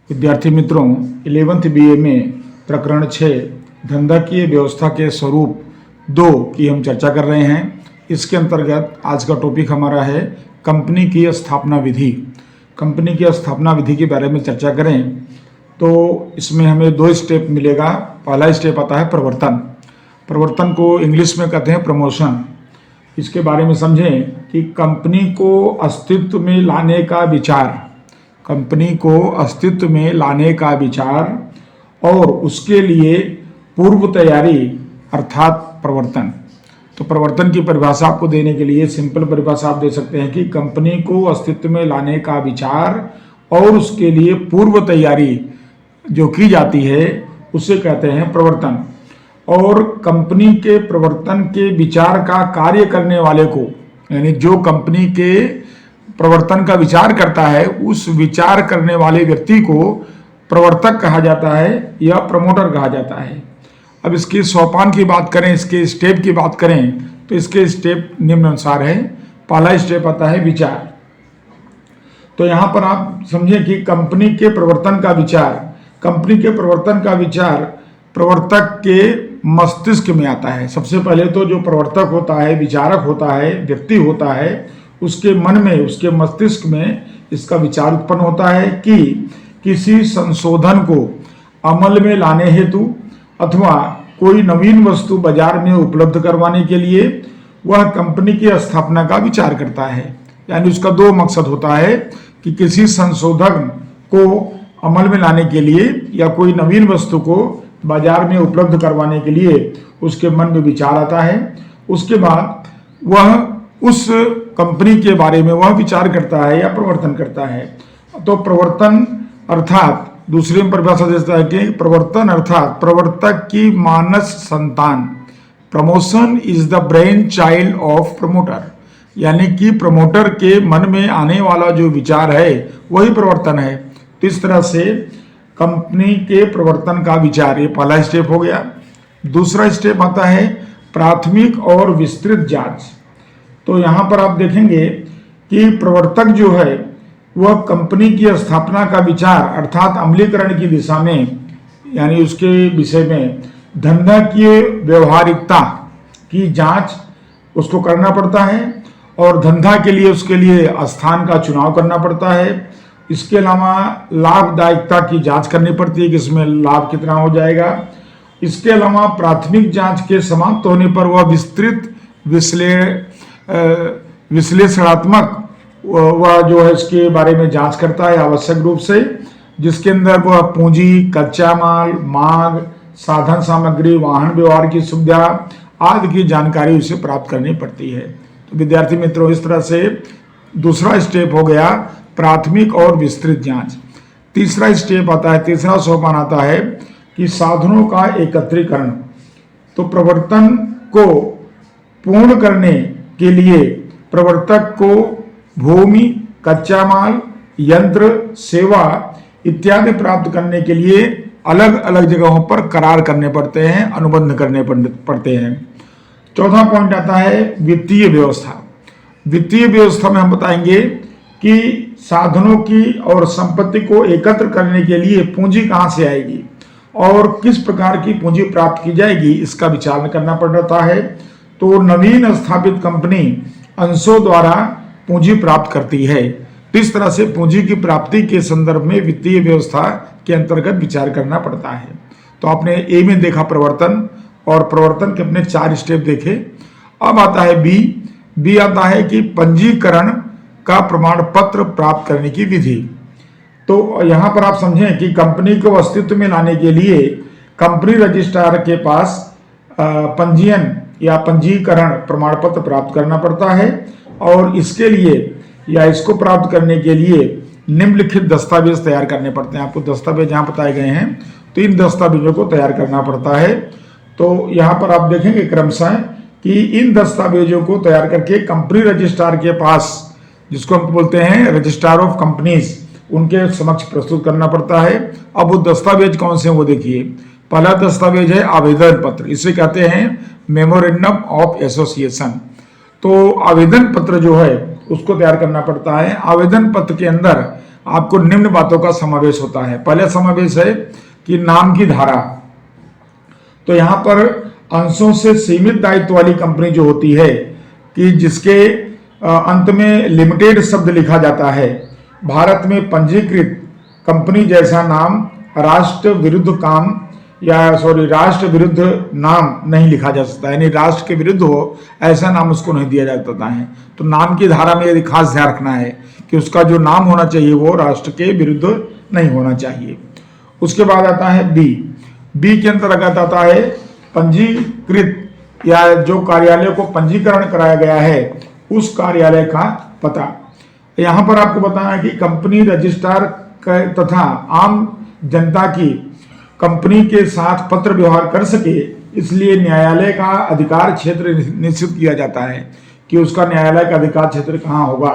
विद्यार्थी मित्रों, 11th BA में प्रकरण 6 धंधाकीय व्यवस्था के स्वरूप 2 की हम चर्चा कर रहे हैं। इसके अंतर्गत आज का टॉपिक हमारा है कंपनी की स्थापना विधि। कंपनी की स्थापना विधि के बारे में चर्चा करें तो इसमें हमें 2 स्टेप मिलेगा। पहला स्टेप आता है प्रवर्तन। प्रवर्तन को इंग्लिश में कहते हैं प्रमोशन। इसके बारे में समझें कि कंपनी को अस्तित्व में लाने का विचार, कंपनी को अस्तित्व में लाने का विचार और उसके लिए पूर्व तैयारी अर्थात प्रवर्तन। तो प्रवर्तन की परिभाषा आपको देने के लिए सिंपल परिभाषा आप दे सकते हैं कि कंपनी को अस्तित्व में लाने का विचार और उसके लिए पूर्व तैयारी जो की जाती है उसे कहते हैं प्रवर्तन। और कंपनी के प्रवर्तन के विचार का कार्य करने वाले को, यानी जो कंपनी के प्रवर्तन का विचार करता है, उस विचार करने वाले व्यक्ति को प्रवर्तक कहा जाता है या प्रमोटर कहा जाता है। अब इसके सोपान की बात करें, इसके स्टेप की बात करें तो इसके स्टेप निम्नानुसार है। पहला स्टेप आता है विचार। तो यहाँ पर आप समझें कि कंपनी के प्रवर्तन का विचार, कंपनी के प्रवर्तन का विचार प्रवर्तक के मस्तिष्क में आता है। सबसे पहले तो जो प्रवर्तक होता है, विचारक होता है, व्यक्ति होता है, उसके मन में, उसके मस्तिष्क में इसका विचार उत्पन्न होता है कि किसी संशोधन को अमल में लाने हेतु अथवा कोई नवीन वस्तु बाजार में उपलब्ध करवाने के लिए वह कंपनी की स्थापना का विचार करता है। यानी उसका 2 मकसद होता है कि किसी संशोधन को अमल में लाने के लिए या कोई नवीन वस्तु को बाजार में उपलब्ध करवाने के लिए उसके मन में विचार आता है। उसके बाद वह उस कंपनी के बारे में वह विचार करता है या प्रवर्तन करता है। तो प्रवर्तन अर्थात दूसरी में परिभाषा देता है कि प्रवर्तन अर्थात प्रवर्तक की मानस संतान। Promotion is the brain child of promoter, यानी कि प्रमोटर के मन में आने वाला जो विचार है वही प्रवर्तन है। तो इस तरह से कंपनी के प्रवर्तन का विचार, ये पहला स्टेप हो गया। दूसरा स्टेप आता है प्राथमिक और विस्तृत जांच। तो यहाँ पर आप देखेंगे कि प्रवर्तक जो है वह कंपनी की स्थापना का विचार अर्थात अमलीकरण की दिशा में, यानी उसके विषय में धंधाकीय व्यवहारिकता की जांच उसको करना पड़ता है और धंधा के लिए उसके लिए स्थान का चुनाव करना पड़ता है। इसके अलावा लाभदायकता की जांच करनी पड़ती है कि इसमें लाभ कितना हो जाएगा। इसके अलावा प्राथमिक जांच के समाप्त होने पर वह विस्तृत विश्लेषणात्मक वह जो है इसके बारे में जांच करता है आवश्यक रूप से, जिसके अंदर वह पूंजी, कच्चा माल, मांग, साधन सामग्री, वाहन व्यवहार की सुविधा आदि की जानकारी उसे प्राप्त करनी पड़ती है। तो विद्यार्थी मित्रों, इस तरह से दूसरा स्टेप हो गया प्राथमिक और विस्तृत जांच। तीसरा स्टेप आता है, तीसरा सोपान आता है कि साधनों का एकत्रीकरण। तो प्रवर्तन को पूर्ण करने के लिए प्रवर्तक को भूमि, कच्चा माल, यंत्र, सेवा इत्यादि प्राप्त करने के लिए अलग अलग जगहों पर करार करने पड़ते हैं, अनुबंध करने पड़ते हैं। चौथा पॉइंट आता है वित्तीय व्यवस्था। वित्तीय व्यवस्था में हम बताएंगे कि साधनों की और संपत्ति को एकत्र करने के लिए पूंजी कहां से आएगी और किस प्रकार की पूंजी प्राप्त की जाएगी, इसका विचार करना पड़ता है। तो नवीन स्थापित कंपनी अंशों द्वारा पूंजी प्राप्त करती है। तो इस तरह से पूंजी की प्राप्ति के संदर्भ में वित्तीय व्यवस्था के अंतर्गत विचार करना पड़ता है। तो आपने ए में देखा प्रवर्तन, और प्रवर्तन के अपने 4 स्टेप देखे। अब आता है बी आता है कि पंजीकरण का प्रमाण पत्र प्राप्त करने की विधि। तो यहाँ पर आप समझें कि कंपनी को अस्तित्व में लाने के लिए कंपनी रजिस्ट्रार के पास पंजीयन या पंजीकरण प्रमाण पत्र प्राप्त करना पड़ता है और इसके लिए या इसको प्राप्त करने के लिए निम्नलिखित दस्तावेज तैयार करने पड़ते हैं। आपको दस्तावेज यहाँ बताए गए हैं, तो इन दस्तावेजों को तैयार करना पड़ता है। तो यहाँ पर आप देखेंगे क्रमशः कि इन दस्तावेजों को तैयार करके कंपनी रजिस्ट्रार के पास, जिसको हम बोलते हैं रजिस्ट्रार ऑफ कंपनीज, उनके समक्ष प्रस्तुत करना पड़ता है। अब वो दस्तावेज कौन से हैं वो देखिए। पहला दस्तावेज है आवेदन पत्र, इसे कहते हैं मेमोरेंडम ऑफ एसोसिएशन। तो आवेदन पत्र जो है उसको तैयार करना पड़ता है। आवेदन पत्र के अंदर आपको निम्न बातों का समावेश होता है। पहले समावेश है कि नाम की धारा। तो यहां पर अंशों से सीमित दायित्व वाली कंपनी जो होती है कि जिसके अंत में लिमिटेड शब्द लिखा जाता है, भारत में पंजीकृत कंपनी जैसा नाम राष्ट्र विरुद्ध राष्ट्र विरुद्ध नाम नहीं लिखा जा सकता, यानी राष्ट्र के विरुद्ध हो ऐसा नाम उसको नहीं दिया जा सकता है। तो नाम की धारा में यदि खास ध्यान रखना है कि उसका जो नाम होना चाहिए वो राष्ट्र के विरुद्ध नहीं होना चाहिए। उसके बाद आता है बी के अंतर्गत आता है पंजीकृत या जो कार्यालय को पंजीकरण कराया गया है उस कार्यालय का पता। यहां पर आपको बताना कि कंपनी रजिस्ट्रार तथा आम जनता की कंपनी के साथ पत्र व्यवहार कर सके, इसलिए न्यायालय का अधिकार क्षेत्र निश्चित किया जाता है कि उसका न्यायालय का अधिकार क्षेत्र कहाँ होगा,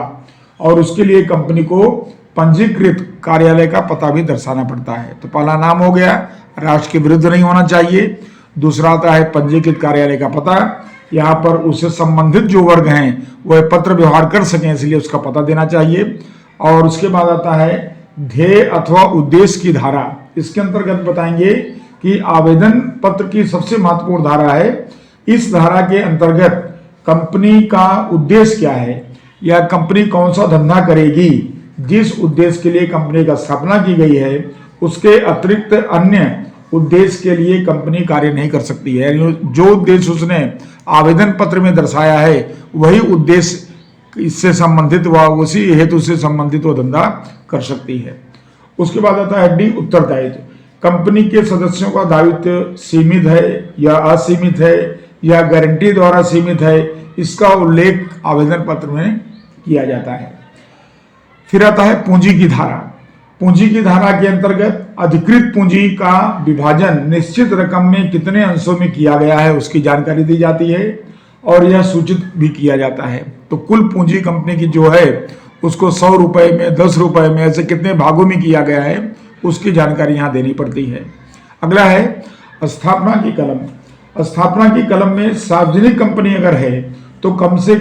और उसके लिए कंपनी को पंजीकृत कार्यालय का पता भी दर्शाना पड़ता है। तो पहला नाम हो गया, राष्ट्र के विरुद्ध नहीं होना चाहिए। दूसरा आता है पंजीकृत कार्यालय का पता, यहाँ पर उससे संबंधित जो वर्ग हैं वह पत्र व्यवहार कर सकें इसलिए उसका पता देना चाहिए। और उसके बाद आता है ध्येय अथवा उद्देश्य की धारा। इसके अंतर्गत बताएंगे कि आवेदन पत्र की सबसे महत्वपूर्ण धारा है। इस धारा के अंतर्गत कंपनी का उद्देश्य क्या है या कंपनी कौन सा धंधा करेगी, जिस उद्देश्य के लिए कंपनी का स्थापना की गई है उसके अतिरिक्त अन्य उद्देश्य के लिए कंपनी कार्य नहीं कर सकती है। जो उद्देश्य उसने आवेदन पत्र में दर्शाया है वही उद्देश्य इससे संबंधित व उसी हेतु से संबंधित वो धंधा कर सकती है। उसके बाद आता है डी उत्तरदायित्व। कंपनी के सदस्यों का दायित्व सीमित है या असीमित है या गारंटी द्वारा सीमित है, इसका उल्लेख आवेदन पत्र में किया जाता है। फिर आता है पूंजी की धारा। पूंजी की धारा के अंतर्गत अधिकृत पूंजी का विभाजन निश्चित रकम में कितने अंशों में किया गया है उसकी जानकारी दी जाती है और यह सूचित भी किया जाता है। तो कुल पूंजी कंपनी की जो है उसको 100 रुपए में, 10 रुपए में, ऐसे कितने भागों में किया गया है उसकी जानकारी यहाँ देनी पड़ती है। अगला है स्थापना की कलम। स्थापना की कलम में सार्वजनिक कंपनी अगर है तो कम से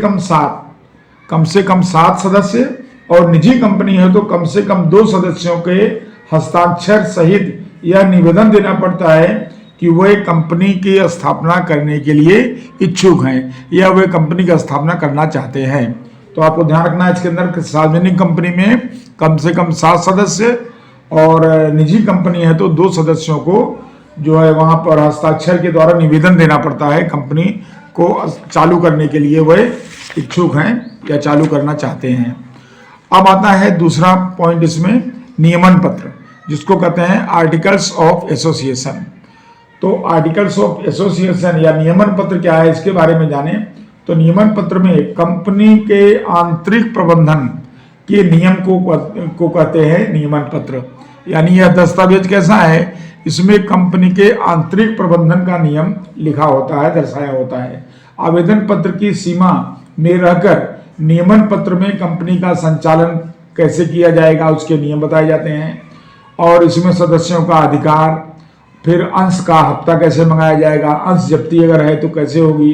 कम 7 सदस्य, और निजी कंपनी है तो कम से कम 2 सदस्यों के हस्ताक्षर सहित यह निवेदन देना पड़ता है कि वे कंपनी की स्थापना करने के लिए इच्छुक हैं या वे कंपनी की स्थापना करना चाहते हैं। तो आपको ध्यान रखना है इसके अंदर सार्वजनिक कंपनी में कम से कम 7 सदस्य और निजी कंपनी है तो 2 सदस्यों को जो है वहां पर हस्ताक्षर के द्वारा निवेदन देना पड़ता है कंपनी को चालू करने के लिए वे इच्छुक हैं या चालू करना चाहते हैं। अब आता है दूसरा पॉइंट इसमें, नियमन पत्र, जिसको कहते हैं आर्टिकल्स ऑफ एसोसिएशन। तो आर्टिकल्स ऑफ एसोसिएशन या नियमन पत्र क्या है इसके बारे में जाने तो नियमन पत्र में कंपनी के आंतरिक प्रबंधन के नियम को कहते हैं नियमन पत्र। यानी यह दस्तावेज कैसा है, इसमें कंपनी के आंतरिक प्रबंधन का नियम लिखा होता है, दर्शाया होता है। आवेदन पत्र की सीमा में रहकर नियमन पत्र में कंपनी का संचालन कैसे किया जाएगा उसके नियम बताए जाते हैं, और इसमें सदस्यों का अधिकार, फिर अंश का हफ्ता कैसे मंगाया जाएगा, अंश जब्ती अगर है तो कैसे होगी,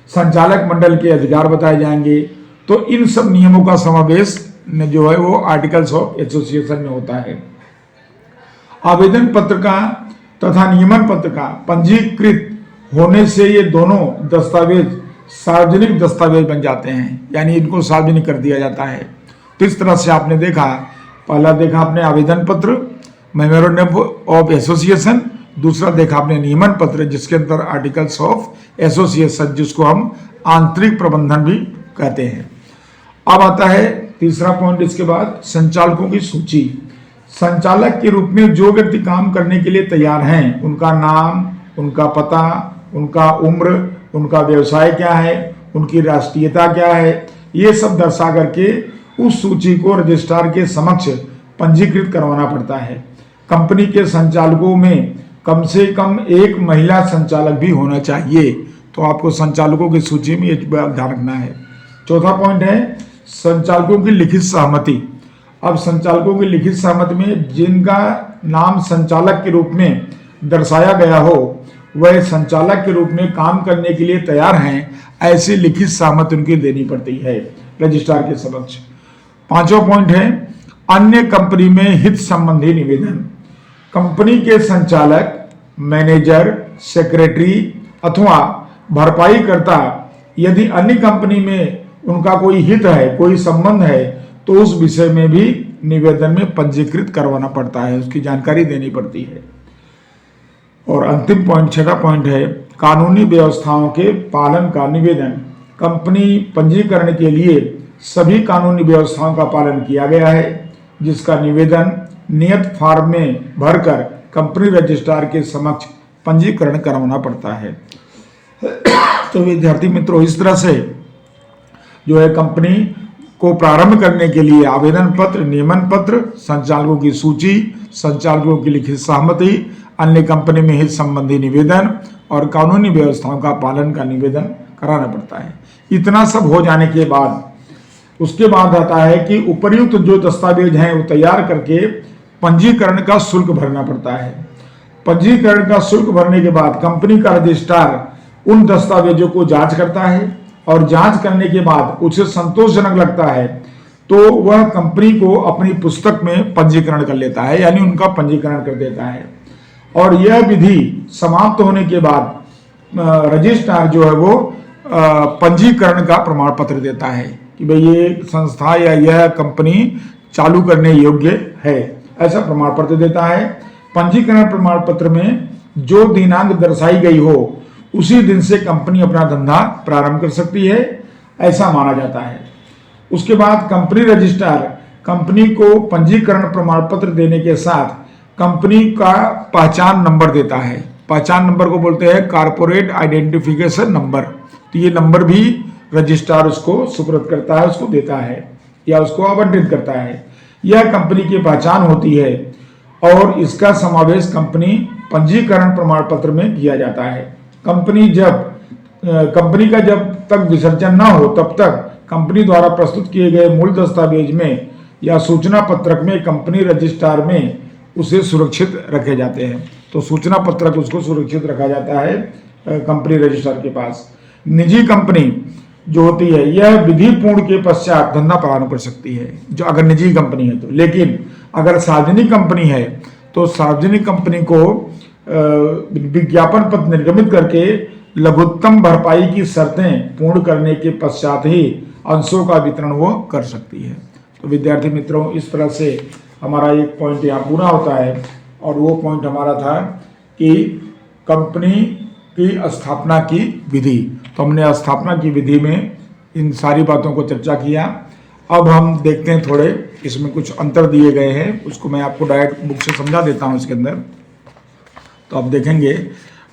संचालक मंडल के अधिकार बताए जाएंगे। तो इन सब नियमों का समावेश जो है वो आर्टिकल्स ऑफ एसोसिएशन में होता है। आवेदन पत्र का तथा नियमन पत्र का पंजीकृत होने से ये दोनों दस्तावेज सार्वजनिक दस्तावेज बन जाते हैं, यानी इनको सार्वजनिक कर दिया जाता है। तो इस तरह से आपने देखा, पहला देखा आपने आवेदन पत्र मेमोरेंडम ऑफ एसोसिएशन, दूसरा देखा आपने नियमन पत्र जिसके अंदर आर्टिकल्स ऑफ एसोसिएशन जिसको हम आंतरिक प्रबंधन भी कहते हैं। अब आता है तीसरा पॉइंट इसके बाद, संचालकों की सूची। संचालक के रूप में जो व्यक्ति काम करने के लिए तैयार हैं उनका नाम, उनका पता, उनका उम्र, उनका व्यवसाय क्या है, उनकी राष्ट्रीयता क्या है, ये सब दर्शा करके उस सूची को रजिस्ट्रार के समक्ष पंजीकृत करवाना पड़ता है। कंपनी के संचालकों में कम से कम एक महिला संचालक भी होना चाहिए। तो आपको संचालकों की सूची में ये ध्यान रखना है। चौथा पॉइंट है संचालकों की लिखित सहमति। अब संचालकों की लिखित सहमति में जिनका नाम संचालक के रूप में दर्शाया गया हो वह संचालक के रूप में काम करने के लिए तैयार हैं, ऐसी लिखित सहमति उनकी देनी पड़ती है रजिस्ट्रार के समक्ष। पांचवा पॉइंट है अन्य कंपनी में हित संबंधी निवेदन। कंपनी के संचालक, मैनेजर, सेक्रेटरी अथवा भरपाईकर्ता यदि अन्य कंपनी में उनका कोई हित है, कोई संबंध है, तो उस विषय में भी निवेदन में पंजीकृत करवाना पड़ता है, उसकी जानकारी देनी पड़ती है। और अंतिम पॉइंट, छठा पॉइंट है कानूनी व्यवस्थाओं के पालन का निवेदन। कंपनी पंजीकरण के लिए सभी कानूनी व्यवस्थाओं का पालन किया गया है, जिसका निवेदन नियत फॉर्म में भरकर कंपनी रजिस्ट्रार के समक्ष पंजीकरण करवाना पड़ता है। तो विद्यार्थी मित्रों, इस तरह से जो है कंपनी को प्रारंभ करने के लिए आवेदन पत्र, नियमन पत्र, संचालकों की सूची, संचालकों की लिखित सहमति, अन्य कंपनी में हित संबंधी निवेदन और कानूनी व्यवस्थाओं का पालन का निवेदन कराना पड़ता है। इतना सब हो जाने के बाद उसके बाद आता है कि उपर्युक्त जो दस्तावेज हैं वो तैयार करके पंजीकरण का शुल्क भरना पड़ता है। पंजीकरण का शुल्क भरने के बाद कंपनी का रजिस्ट्रार उन दस्तावेजों को जांच करता है और जांच करने के बाद उसे संतोषजनक लगता है तो वह कंपनी को अपनी पुस्तक में पंजीकरण कर लेता है, यानी उनका पंजीकरण कर देता है। और यह विधि समाप्त होने के बाद रजिस्ट्रार जो है वो पंजीकरण का प्रमाण पत्र देता है कि भाई ये संस्था या यह कंपनी चालू करने योग्य है, ऐसा प्रमाण पत्र देता है। पंजीकरण प्रमाण पत्र में जो दिनांक दर्शाई गई हो उसी दिन से कंपनी अपना धंधा प्रारंभ कर सकती है, ऐसा माना जाता है। उसके बाद कंपनी रजिस्ट्रार कंपनी को पंजीकरण प्रमाण पत्र देने के साथ कंपनी का पहचान नंबर देता है। पहचान नंबर को बोलते हैं कॉर्पोरेट आइडेंटिफिकेशन नंबर। तो ये नंबर भी रजिस्ट्रार उसको सुपुर्द करता है, उसको देता है या उसको आवंटित करता है। यह कंपनी की पहचान होती है और इसका समावेश कंपनी पंजीकरण प्रमाण पत्र में किया जाता है। कंपनी का जब तक विसर्जन न हो तब तक कंपनी द्वारा प्रस्तुत किए गए मूल दस्तावेज में या सूचना पत्रक में कंपनी रजिस्ट्रार में उसे सुरक्षित रखे जाते हैं। तो सूचना पत्रक उसको सुरक्षित रखा जाता है कंपनी रजिस्ट्रार के पास। निजी कंपनी जो होती है यह विधि पूर्ण के पश्चात धंधा प्रारंभ कर सकती है, जो अगर निजी कंपनी है तो। लेकिन अगर सार्वजनिक कंपनी है तो सार्वजनिक कंपनी को विज्ञापन पत्र निर्गमित करके लघुत्तम भरपाई की शर्तें पूर्ण करने के पश्चात ही अंशों का वितरण वो कर सकती है। तो विद्यार्थी मित्रों, इस तरह से हमारा एक पॉइंट यहाँ पूरा होता है और वो पॉइंट हमारा था कि कंपनी की स्थापना की विधि। तो हमने स्थापना की विधि में इन सारी बातों को चर्चा किया। अब हम देखते हैं थोड़े इसमें कुछ अंतर दिए गए हैं, उसको मैं आपको डायरेक्ट बुक से समझा देता हूँ इसके अंदर। तो आप देखेंगे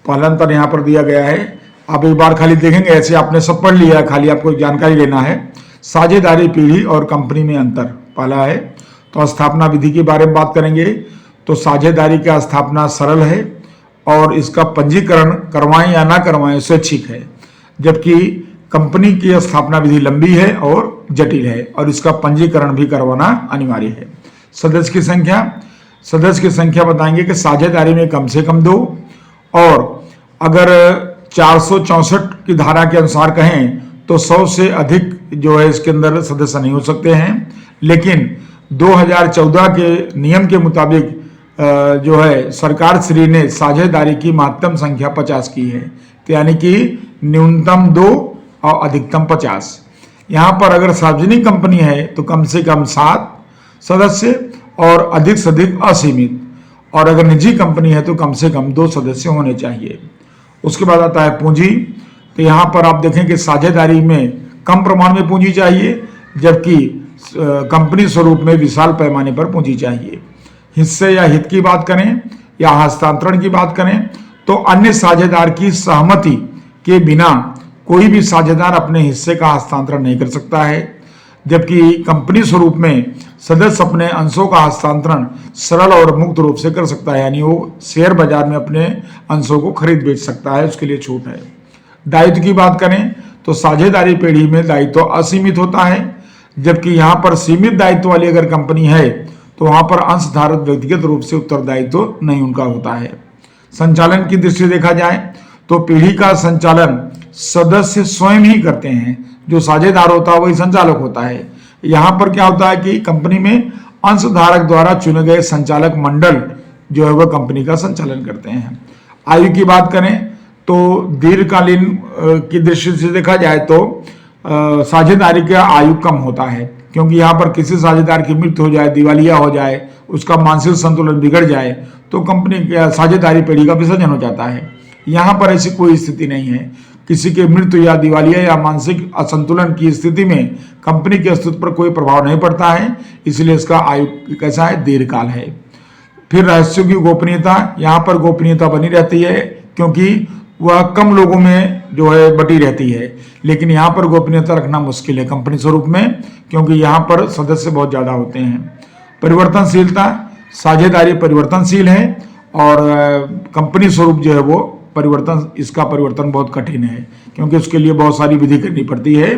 पहला अंतर यहाँ पर दिया गया है, आप एक बार खाली देखेंगे, ऐसे आपने सब पढ़ लिया है, खाली आपको जानकारी लेना है। साझेदारी पीढ़ी और कंपनी में अंतर पहला है। तो स्थापना विधि के बारे में बात करेंगे तो साझेदारी का स्थापना सरल है और इसका पंजीकरण करवाएं या ना करवाएं स्वैच्छिक है, जबकि कंपनी की स्थापना विधि लंबी है और जटिल है और इसका पंजीकरण भी करवाना अनिवार्य है। सदस्य की संख्या बताएंगे कि साझेदारी में कम से कम 2 और अगर 464 की धारा के अनुसार कहें तो 100 से अधिक जो है इसके अंदर सदस्य नहीं हो सकते हैं। लेकिन 2014 के नियम के मुताबिक जो है सरकार श्री ने साझेदारी की महत्तम संख्या 50 की है, तो यानी कि न्यूनतम 2 और अधिकतम 50। यहाँ पर अगर सार्वजनिक कंपनी है तो कम से कम 7 सदस्य और अधिक से अधिक असीमित, और अगर निजी कंपनी है तो कम से कम 2 सदस्य होने चाहिए। उसके बाद आता है पूंजी। तो यहाँ पर आप देखें कि साझेदारी में कम प्रमाण में पूंजी चाहिए, जबकि कंपनी स्वरूप में विशाल पैमाने पर पूंजी चाहिए। हिस्से या हित की बात करें या हस्तांतरण की बात करें तो अन्य साझेदार की सहमति के बिना कोई भी साझेदार अपने हिस्से का हस्तांतरण नहीं कर सकता है, जबकि कंपनी स्वरूप में सदस्य अपने अंशों का हस्तांतरण सरल और मुक्त रूप से कर सकता है, यानी वो शेयर बाजार में अपने अंशों को खरीद बेच सकता है, उसके लिए छूट है। दायित्व की बात करें तो साझेदारी पीढ़ी में दायित्व असीमित होता है, जबकि यहाँ पर सीमित दायित्व वाली अगर कंपनी है तो वहाँ पर अंशधारक व्यक्तिगत रूप से उत्तरदायित्व नहीं उनका होता है। संचालन की दृष्टि देखा जाए तो पीढ़ी का संचालन सदस्य स्वयं ही करते हैं, जो साझेदार होता है वही संचालक होता है। यहाँ पर क्या होता है कि कंपनी में अंशधारक द्वारा चुने गए संचालक मंडल जो है वह कंपनी का संचालन करते हैं। आयु की बात करें तो दीर्घकालीन की दृष्टि से देखा जाए तो साझेदारी का आयु कम होता है, क्योंकि यहाँ पर किसी साझेदार की मृत्यु हो जाए, दिवालिया हो जाए, उसका मानसिक संतुलन बिगड़ जाए तो कंपनी की साझेदारी पेढ़ी का विसर्जन हो जाता है। यहाँ पर ऐसी कोई स्थिति नहीं है। किसी के मृत्यु या दिवालिया या मानसिक असंतुलन की स्थिति में कंपनी के अस्तित्व पर कोई प्रभाव नहीं पड़ता है, इसलिए इसका आयु कैसा है, दीर्घकाल है। फिर रहस्यों की गोपनीयता, यहाँ पर गोपनीयता बनी रहती है क्योंकि वह कम लोगों में जो है बटी रहती है, लेकिन यहाँ पर गोपनीयता रखना मुश्किल है कंपनी स्वरूप में, क्योंकि यहाँ पर सदस्य बहुत ज़्यादा होते हैं। परिवर्तनशीलता, साझेदारी परिवर्तनशील है और कंपनी स्वरूप जो है वो इसका परिवर्तन बहुत कठिन है, क्योंकि उसके लिए बहुत सारी विधि करनी पड़ती है।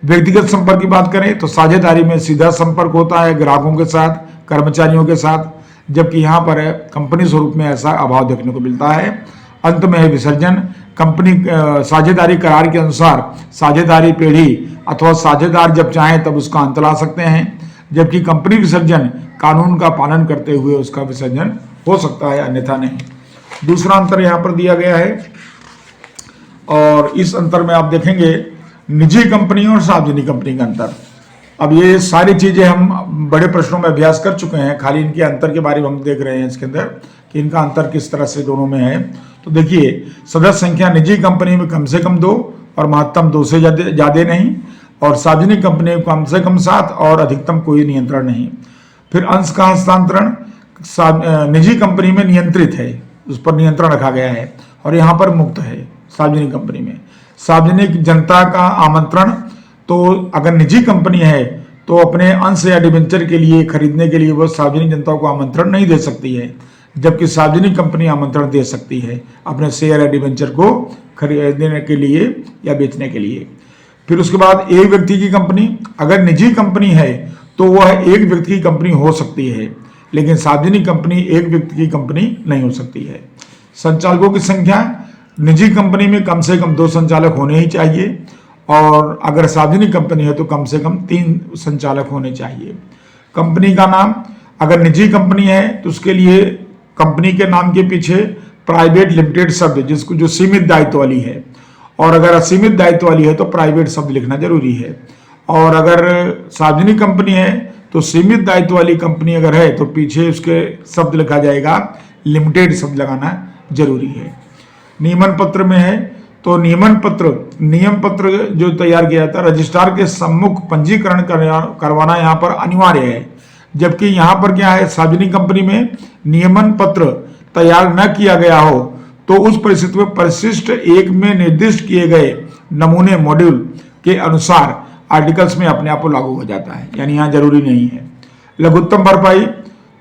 व्यक्तिगत संपर्क की बात करें तो साझेदारी में सीधा संपर्क होता है ग्राहकों के साथ, कर्मचारियों के साथ, जबकि यहाँ पर कंपनी स्वरूप में ऐसा अभाव देखने को मिलता है। अंत में है विसर्जन। कंपनी साझेदारी करार के अनुसार साझेदारी पेढ़ी अथवा साझेदार जब चाहें तब उसका अंत ला सकते हैं, जबकि कंपनी विसर्जन कानून का पालन करते हुए उसका विसर्जन हो सकता है, अन्यथा नहीं। दूसरा अंतर यहाँ पर दिया गया है और इस अंतर में आप देखेंगे निजी कंपनी और सार्वजनिक कंपनी का अंतर। अब ये सारी चीजें हम बड़े प्रश्नों में अभ्यास कर चुके हैं, खाली इनके अंतर के बारे में हम देख रहे हैं इसके अंदर कि इनका अंतर किस तरह से दोनों में है। तो देखिए, सदस्य संख्या निजी कंपनी में कम से कम 2 और महत्तम 2 से ज्यादा नहीं, और सार्वजनिक कंपनी में कम से कम 7 और अधिकतम कोई नियंत्रण नहीं। फिर अंश का हस्तांतरण निजी कंपनी में नियंत्रित है, उस पर नियंत्रण रखा गया है, और यहाँ पर मुक्त है सार्वजनिक कंपनी में। सार्वजनिक जनता का आमंत्रण, तो अगर निजी कंपनी है तो अपने अंश या डिबेंचर के लिए खरीदने के लिए वो सार्वजनिक जनता को आमंत्रण नहीं दे सकती है, जबकि सार्वजनिक कंपनी आमंत्रण दे सकती है अपने शेयर या डिबेंचर को खरीदने के लिए या बेचने के लिए। फिर उसके बाद एक व्यक्ति की कंपनी, अगर निजी कंपनी है तो वह एक व्यक्ति की कंपनी हो सकती है, लेकिन सार्वजनिक कंपनी एक व्यक्ति की कंपनी नहीं हो सकती है। संचालकों की संख्या, निजी कंपनी में कम से कम 2 संचालक होने ही चाहिए, और अगर सार्वजनिक कंपनी है तो कम से कम 3 संचालक होने चाहिए। कंपनी का नाम, अगर निजी कंपनी है तो उसके लिए कंपनी के नाम के पीछे प्राइवेट लिमिटेड शब्द, जिसको जो सीमित दायित्व वाली है, और अगर असीमित दायित्व वाली है तो प्राइवेट शब्द लिखना जरूरी है। और अगर सार्वजनिक कंपनी है तो सीमित दायित्व वाली कंपनी अगर है तो पीछे उसके शब्द लिखा जाएगा, लिमिटेड शब्द लगाना जरूरी है। नियमन पत्र में है तो नियम पत्र जो तैयार किया जाता है रजिस्ट्रार के सम्मुख पंजीकरण करवाना यहाँ पर अनिवार्य है, जबकि यहाँ पर क्या है, सार्वजनिक कंपनी में नियमन पत्र तैयार न किया गया हो तो उस परिस्थिति में परिशिष्ट 1 में निर्दिष्ट किए गए नमूने मॉड्यूल के अनुसार आर्टिकल्स में अपने आप को लागू हो जाता है, यानी यहाँ जरूरी नहीं है। लघुत्तम भरपाई,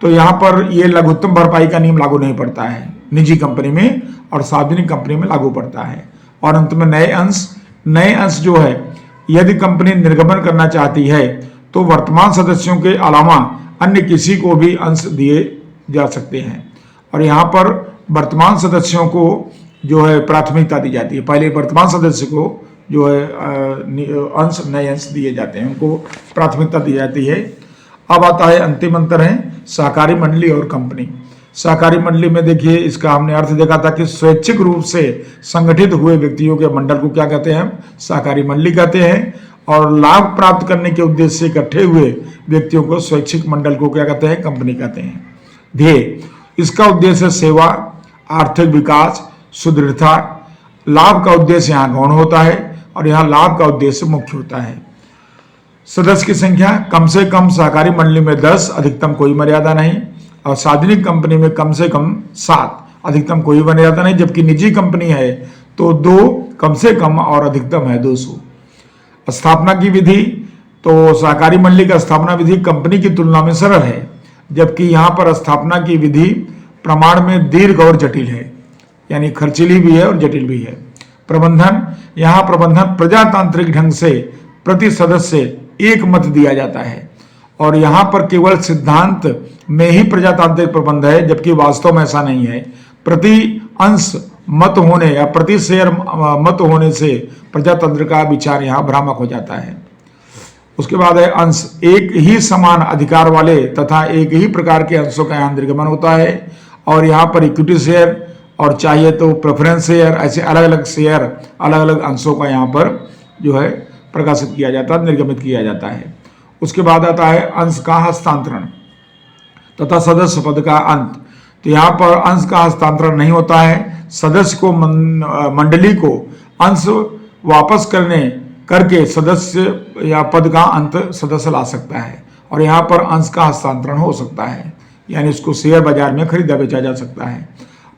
तो यहाँ पर ये लघुत्तम भरपाई का नियम लागू नहीं पड़ता है निजी कंपनी में, और सार्वजनिक कंपनी में लागू पड़ता है। और अंत में नए अंश जो है, यदि कंपनी निर्गमन करना चाहती है तो वर्तमान सदस्यों के अलावा अन्य किसी को भी अंश दिए जा सकते हैं, और यहाँ पर वर्तमान सदस्यों को जो है प्राथमिकता दी जाती है। पहले वर्तमान सदस्य को जो है नए अंश दिए जाते हैं, उनको प्राथमिकता दी जाती है। अब आता है अंतिम अंतर है सहकारी मंडली और कंपनी। सहकारी मंडली में देखिए, इसका हमने अर्थ देखा था कि स्वैच्छिक रूप से संगठित हुए व्यक्तियों के मंडल को क्या कहते हैं, सहकारी मंडली कहते हैं, और लाभ प्राप्त करने के उद्देश्य से इकट्ठे हुए व्यक्तियों को स्वैच्छिक मंडल को क्या कहते हैं, कंपनी कहते हैं। ध्येय, इसका उद्देश्य सेवा, आर्थिक विकास, सुदृढ़ता। लाभ का उद्देश्य यहाँ गौण होता है और यहाँ लाभ का उद्देश्य मुख्य होता है। सदस्य की संख्या, कम से कम सहकारी मंडली में 10, अधिकतम कोई मर्यादा नहीं, और सार्वजनिक कंपनी में कम से कम 7, अधिकतम कोई मर्यादा नहीं, जबकि निजी कंपनी है तो 2 कम से कम और अधिकतम है 200। स्थापना की विधि, तो सहकारी मंडली का स्थापना विधि कंपनी की तुलना में सरल है, जबकि यहाँ पर स्थापना की विधि प्रमाण में दीर्घ और जटिल है, यानी खर्चीली भी है और जटिल भी है। प्रबंधन, यहाँ प्रबंधन प्रजातांत्रिक ढंग से प्रति सदस्य एक मत दिया जाता है, और यहाँ पर केवल सिद्धांत में ही प्रजातांत्रिक प्रबंध है, जबकि वास्तव में ऐसा नहीं है। प्रति अंश मत होने या प्रति शेयर मत होने से प्रजातंत्र का विचार यहाँ भ्रामक हो जाता है। उसके बाद है अंश, एक ही समान अधिकार वाले तथा एक ही प्रकार के अंशों का यहाँ निर्गमन होता है। और यहाँ पर इक्विटी शेयर और चाहिए तो प्रेफरेंस शेयर, ऐसे अलग अलग शेयर, अलग अलग अंशों का यहाँ पर जो है प्रकाशित किया जाता है, निर्गमित किया जाता है। उसके बाद आता है अंश का हस्तांतरण तथा सदस्य पद का अंत। तो यहाँ पर अंश का हस्तांतरण नहीं होता है, सदस्य को मंडली को अंश वापस करके सदस्य या पद का अंत सदस्य ला सकता है। और यहाँ पर अंश का हस्तांतरण हो सकता है, यानी उसको शेयर बाजार में खरीदा बेचा जा सकता है।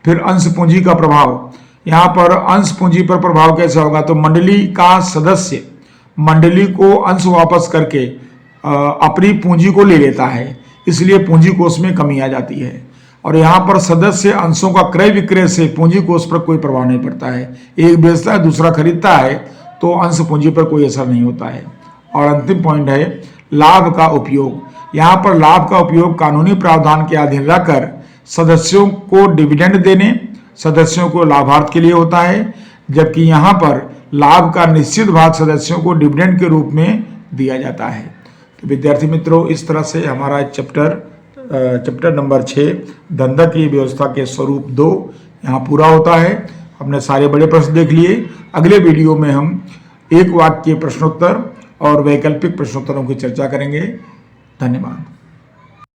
फिर अंश पूंजी का प्रभाव, यहाँ पर अंश पूंजी पर प्रभाव कैसा होगा, तो मंडली का सदस्य मंडली को अंश वापस करके अपनी पूंजी को ले लेता है, इसलिए पूंजी कोष में कमी आ जाती है। और यहाँ पर सदस्य अंशों का क्रय विक्रय से पूंजी कोष पर कोई प्रभाव नहीं पड़ता है, एक बेचता है दूसरा खरीदता है तो अंश पूंजी पर कोई असर नहीं होता है। और अंतिम पॉइंट है लाभ का उपयोग। यहाँ पर लाभ का उपयोग कानूनी प्रावधान के अधीन रहकर सदस्यों को डिविडेंड देने, सदस्यों को लाभार्थ के लिए होता है, जबकि यहाँ पर लाभ का निश्चित भाग सदस्यों को डिविडेंड के रूप में दिया जाता है। तो विद्यार्थी मित्रों, इस तरह से हमारा चैप्टर नंबर 6 धंधा की व्यवस्था के स्वरूप 2 यहाँ पूरा होता है। हमने सारे बड़े प्रश्न देख लिए। अगले वीडियो में हम एक वाक्य प्रश्नोत्तर और वैकल्पिक प्रश्नोत्तरों की चर्चा करेंगे। धन्यवाद।